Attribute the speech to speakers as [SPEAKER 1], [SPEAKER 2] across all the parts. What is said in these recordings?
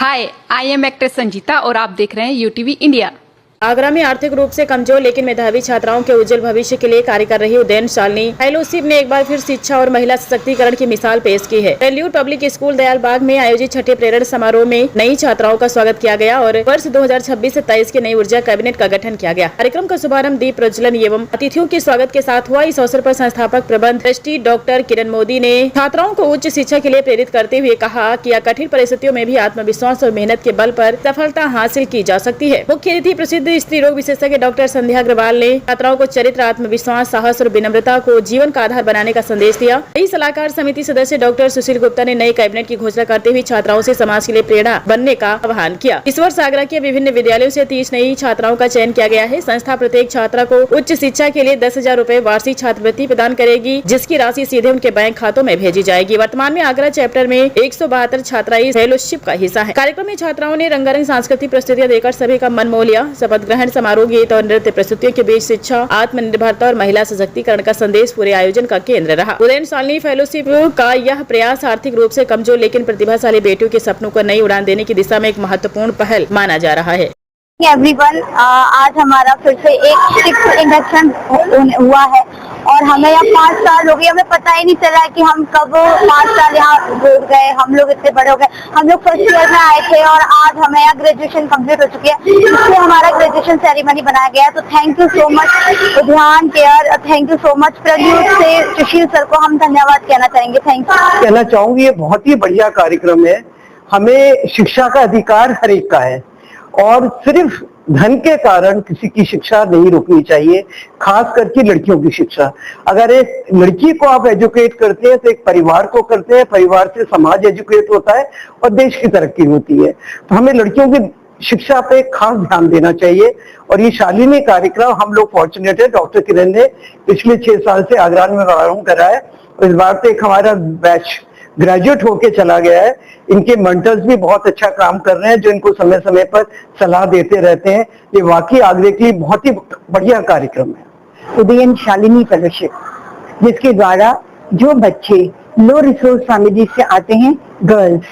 [SPEAKER 1] Hi, I am actress Sanjita और आप देख रहे हैं यूटीवी इंडिया।
[SPEAKER 2] आगरा में आर्थिक रूप से कमजोर लेकिन मेधावी छात्राओं के उज्जवल भविष्य के लिए कार्य कर रही उदयन शालिनी फेलोशिप ने एक बार फिर शिक्षा और महिला सशक्तिकरण की मिसाल पेश की है। प्रेल्यूड पब्लिक स्कूल दयाल बाग में आयोजित छठे प्रेरण समारोह में नई छात्राओं का स्वागत किया गया और वर्ष 2026 से 23 के नई ऊर्जा कैबिनेट का गठन किया गया। कार्यक्रम का शुभारंभ दीप प्रज्वलन एवं अतिथियों के स्वागत के साथ हुआ। इस अवसर पर संस्थापक प्रबंध ट्रस्टी डॉक्टर किरण मोदी ने छात्राओं को उच्च शिक्षा के लिए प्रेरित करते हुए कहा कि कठिन परिस्थितियों में भी आत्मविश्वास और मेहनत के बल पर सफलता हासिल की जा सकती है। मुख्य अतिथि प्रसिद्ध स्त्री रोग विशेषज्ञ डॉक्टर संध्या अग्रवाल ने छात्राओं को चरित्र, आत्मविश्वास, साहस और विनम्रता को जीवन का आधार बनाने का संदेश दिया। नई सलाहकार समिति सदस्य डॉक्टर सुशील गुप्ता ने नए कैबिनेट की घोषणा करते हुए छात्राओं से समाज के लिए प्रेरणा बनने का आह्वान किया। इस वर्ष आगरा के विभिन्न विद्यालयों से 30 नई छात्राओं का चयन किया गया है। संस्था प्रत्येक छात्रा को उच्च शिक्षा के लिए 10,000 रूपए वार्षिक छात्रवृत्ति प्रदान करेगी, जिसकी राशि सीधे उनके बैंक खातों में भेजी जाएगी। वर्तमान में आगरा चैप्टर में 172 छात्राएं इस फेलोशिप का हिस्सा है। कार्यक्रम में छात्राओं ने रंगारंग सांस्कृतिक प्रस्तुतियां देकर सभी का मन मोह लिया। शपथ ग्रहण समारोह, गीत और नृत्य प्रस्तुतियों के बीच शिक्षा, आत्मनिर्भरता और महिला सशक्तिकरण का संदेश पूरे आयोजन का केंद्र रहा। उदयन शालिनी फेलोशिप का यह प्रयास आर्थिक रूप से कमजोर लेकिन प्रतिभाशाली बेटियों के सपनों को नई उड़ान देने की दिशा में एक महत्वपूर्ण पहल माना जा रहा है।
[SPEAKER 3] एवरीवन, आज हमारा फिर से एक 6th इंडक्शन हुआ है और हमें यहाँ 5 साल हो गए। हमें पता ही नहीं चला कि हम कब 5 साल यहाँ जुड़ गए। हम लोग इतने बड़े हो गए। हम लोग फर्स्ट ईयर में आए थे और आज हमें यहाँ ग्रेजुएशन कंप्लीट हो चुकी है। इसलिए हमारा ग्रेजुएशन सेरेमनी बनाया गया है। तो थैंक यू सो मच उद्यान care, thank you so much Pradyut से सुशील सर को हम धन्यवाद कहना चाहेंगे। थैंक यू
[SPEAKER 4] कहना चाहूंगी, ये बहुत ही बढ़िया कार्यक्रम है। हमें शिक्षा का अधिकार हर एक का है और सिर्फ धन के कारण किसी की शिक्षा नहीं रोकनी चाहिए, खास करके लड़कियों की शिक्षा। अगर एक लड़की को आप एजुकेट करते हैं तो एक परिवार को करते हैं, परिवार से समाज एजुकेट होता है और देश की तरक्की होती है। तो हमें लड़कियों की शिक्षा पे खास ध्यान देना चाहिए और ये शालिनी कार्यक्रम हम लोग फॉर्चुनेट है, डॉक्टर किरण ने पिछले 6 साल से आगरा में प्रारंभ करा है और इस बार तो एक हमारा बैच ग्रेजुएट होके चला गया है। इनके मेंटर्स भी बहुत अच्छा काम कर रहे हैं जो इनको समय समय पर सलाह देते रहते हैं। ये वाकई आगरे के लिए बहुत ही बढ़िया कार्यक्रम है।
[SPEAKER 5] उदयन शालिनी फेलोशिप, जिसके द्वारा जो बच्चे लो रिसोर्स फैमिली से आते हैं, गर्ल्स,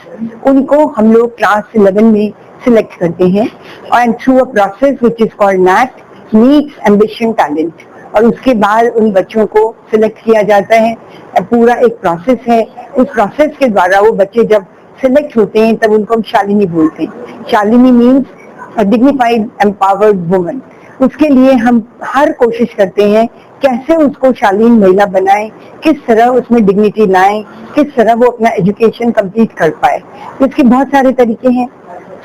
[SPEAKER 5] उनको हम लोग क्लास 11 में सिलेक्ट करते हैं and through a process which is called NAT, needs ambition talent, और उसके बाद उन बच्चों को सिलेक्ट किया जाता है। पूरा एक प्रोसेस है। उस प्रोसेस के द्वारा वो बच्चे जब सिलेक्ट होते हैं तब उनको हम शालिनी बोलते हैं। Shalini means dignified empowered woman. उसके लिए हम हर कोशिश करते हैं कैसे उसको शालीन महिला बनाएं, किस तरह उसमें डिग्निटी लाएं, किस तरह वो अपना एजुकेशन कंप्लीट कर पाए। इसके बहुत सारे तरीके हैं।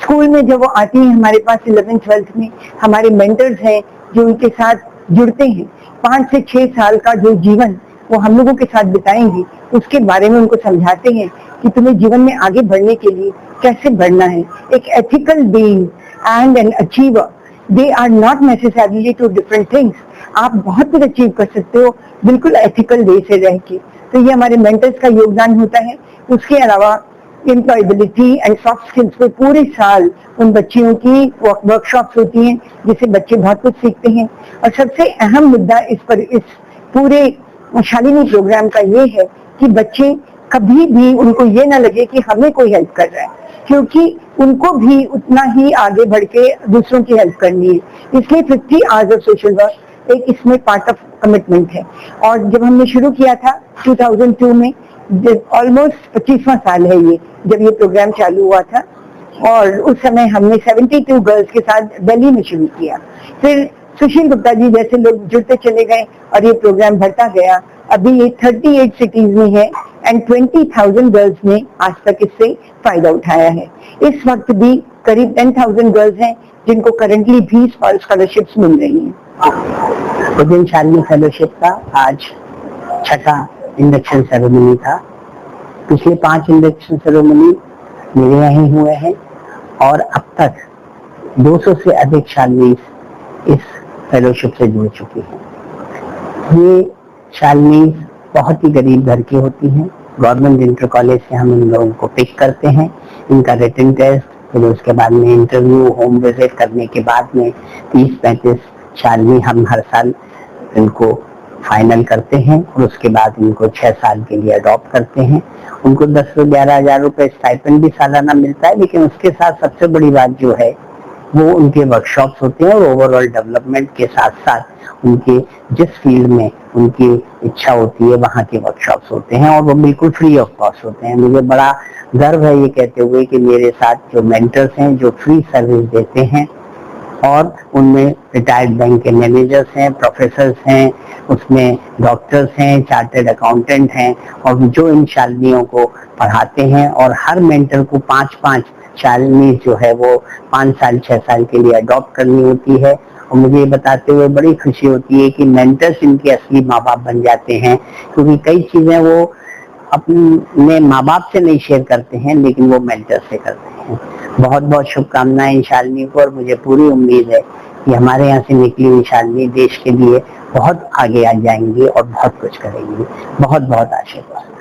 [SPEAKER 5] स्कूल में जब वो आती है हमारे पास 11th-12th में, हमारे मेंटर्स हैं जो उनके साथ जुड़ते हैं। 5 से 6 साल का जो जीवन वो हम लोगों के साथ बिताएंगी, उसके बारे में उनको समझाते हैं कि तुम्हें जीवन में आगे बढ़ने के लिए कैसे बढ़ना है। एक ethical being and an achiever, they are not necessarily two different things. आप बहुत कुछ अचीव कर सकते हो बिल्कुल एथिकल वे से रह के। तो ये हमारे मेंटर्स का योगदान होता है। उसके अलावा एम्प्लॉयबिलिटी एंड सॉफ्ट स्किल्स पे पूरे साल उन बच्चियों की वर्कशॉप्स होती हैं जिससे बच्चे बहुत कुछ सीखते हैं। और सबसे अहम मुद्दा इस पूरे शालिनी प्रोग्राम का ये है कि बच्चे कभी भी उनको ये ना लगे कि हमें कोई हेल्प कर रहा है, क्योंकि उनको भी उतना ही आगे बढ़ के दूसरों की हेल्प करनी है। इसलिए 50 आवर्स ऑफ सोशल वर्क एक इसमें पार्ट ऑफ कमिटमेंट है। और जब हमने शुरू किया था 2002 में, ऑलमोस्ट 25वां साल है ये जब ये प्रोग्राम चालू हुआ था, और उस समय हमने 72 गर्ल्स के साथ दिल्ली में शुरू किया। फिर सुशील गुप्ता जी जैसे लोग जुड़ते चले गए और ये प्रोग्राम बढ़ता गया। अभी ये 38 सिटीज में है एंड 20,000 गर्ल्स ने आज तक इससे फायदा उठाया है। इस वक्त भी करीब 10,000 गर्ल्स हैं जिनको करंटली भी स्कॉलरशिप्स मिल रही हैं। उदयन शालिनी फेलोशिप का आज छठा इंडक्शन सेरेमनी था। पिछले 5 इंडक्शन सेरेमनी मेरे यहाँ हुए हैं और अब तक 200 से अधिक शालिनी इस फेलोशिप से जुड़ चुकी हैं। ये शालिनी बहुत ही गरीब घर की होती हैं। गवर्नमेंट इंटर कॉलेज से हम इन लोगों को पिक करते हैं, इनका रिटन टेस्ट, फिर उसके बाद में इंटरव्यू, होम विजिट करने के बाद में 30-35 शालिनी हम हर साल इनको फाइनल करते हैं और उसके बाद इनको 6 साल के लिए अडॉप्ट करते हैं उनको 10 से 11 हजार रुपए स्टाइपेंड भी सालाना मिलता है, लेकिन उसके साथ सबसे बड़ी बात जो है वो उनके वर्कशॉप्स होते हैं और ओवरऑल डेवलपमेंट के साथ साथ उनके जिस फील्ड में उनकी इच्छा होती है वहाँ के वर्कशॉप्स होते हैं और वो बिल्कुल फ्री ऑफ कॉस्ट होते हैं। मुझे बड़ा गर्व है ये कहते हुए कि मेरे साथ जो मेंटर्स हैं जो फ्री सर्विस देते हैं, और उनमें रिटायर्ड बैंक के मैनेजर्स हैं, प्रोफेसर्स हैं, उसमें डॉक्टर्स हैं, चार्टर्ड अकाउंटेंट हैं, और जो इन शालिनियों को पढ़ाते हैं। और हर मेंटर को 5-5 शालिनी जो है वो 5 साल 6 साल के लिए अडॉप्ट करनी होती है। और मुझे ये बताते हुए बड़ी खुशी होती है कि मेंटर्स इनके असली माँ बाप बन जाते हैं, क्योंकि कई चीजें वो अपने माँ बाप से नहीं शेयर करते हैं लेकिन वो मेंटर से करते हैं। बहुत बहुत शुभकामनाएं शालिनी को, और मुझे पूरी उम्मीद है कि हमारे यहाँ से निकली हुई शालिनी देश के लिए बहुत आगे आ जाएंगी और बहुत कुछ करेंगी। बहुत बहुत आशीर्वाद।